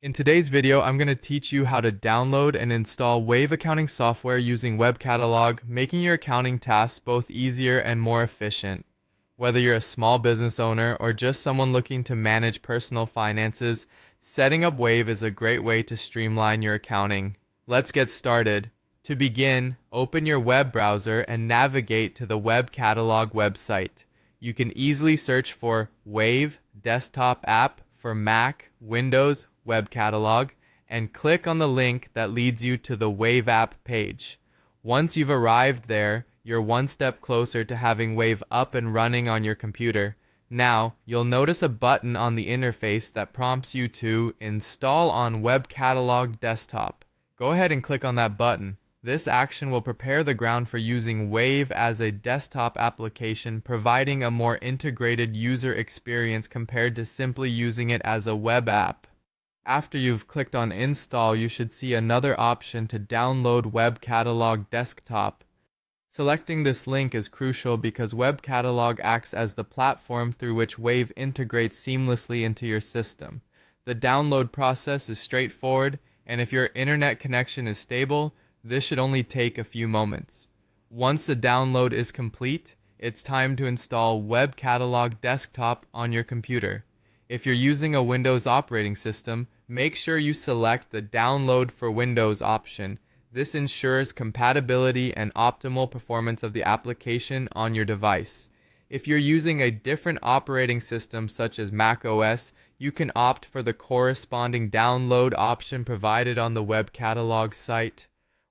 In today's video, I'm going to teach you how to download and install Wave accounting software using Web Catalog, making your accounting tasks both easier and more efficient. Whether you're a small business owner or just someone looking to manage personal finances, setting up Wave is a great way to streamline your accounting. Let's get started. To begin, open your web browser and navigate to the Web Catalog website. You can easily search for Wave Desktop App for Mac, Windows, Web Catalog, and click on the link that leads you to the Wave app page. Once you've arrived there, you're one step closer to having Wave up and running on your computer. Now, you'll notice a button on the interface that prompts you to install on Web Catalog Desktop. Go ahead and click on that button. This action will prepare the ground for using Wave as a desktop application, providing a more integrated user experience compared to simply using it as a web app. After you've clicked on Install, you should see another option to download Web Catalog Desktop. Selecting this link is crucial because Web Catalog acts as the platform through which Wave integrates seamlessly into your system. The download process is straightforward, and if your internet connection is stable, this should only take a few moments. Once the download is complete, it's time to install Web Catalog Desktop on your computer. If you're using a Windows operating system, make sure you select the Download for Windows option. This ensures compatibility and optimal performance of the application on your device. If you're using a different operating system such as Mac OS, you can opt for the corresponding download option provided on the Web Catalog site.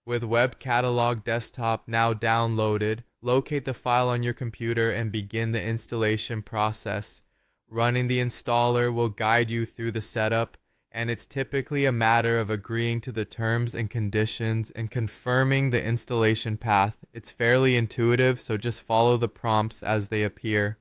With Web Catalog Desktop now downloaded, locate the file on your computer and begin the installation process. Running the installer will guide you through the setup, and it's typically a matter of agreeing to the terms and conditions and confirming the installation path. It's fairly intuitive, so just follow the prompts as they appear.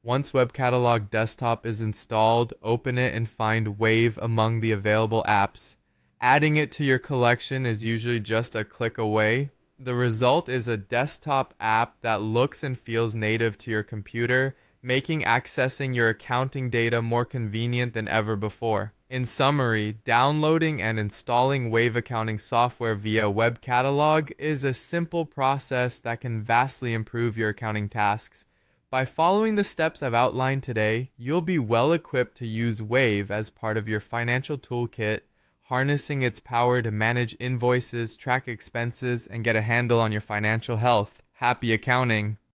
Once Web Catalog Desktop is installed, open it and find Wave among the available apps. Adding it to your collection is usually just a click away. The result is a desktop app that looks and feels native to your computer, making accessing your accounting data more convenient than ever before. In summary, downloading and installing Wave accounting software via Web Catalog is a simple process that can vastly improve your accounting tasks. By following the steps I've outlined today, you'll be well equipped to use Wave as part of your financial toolkit, harnessing its power to manage invoices, track expenses, and get a handle on your financial health. Happy accounting!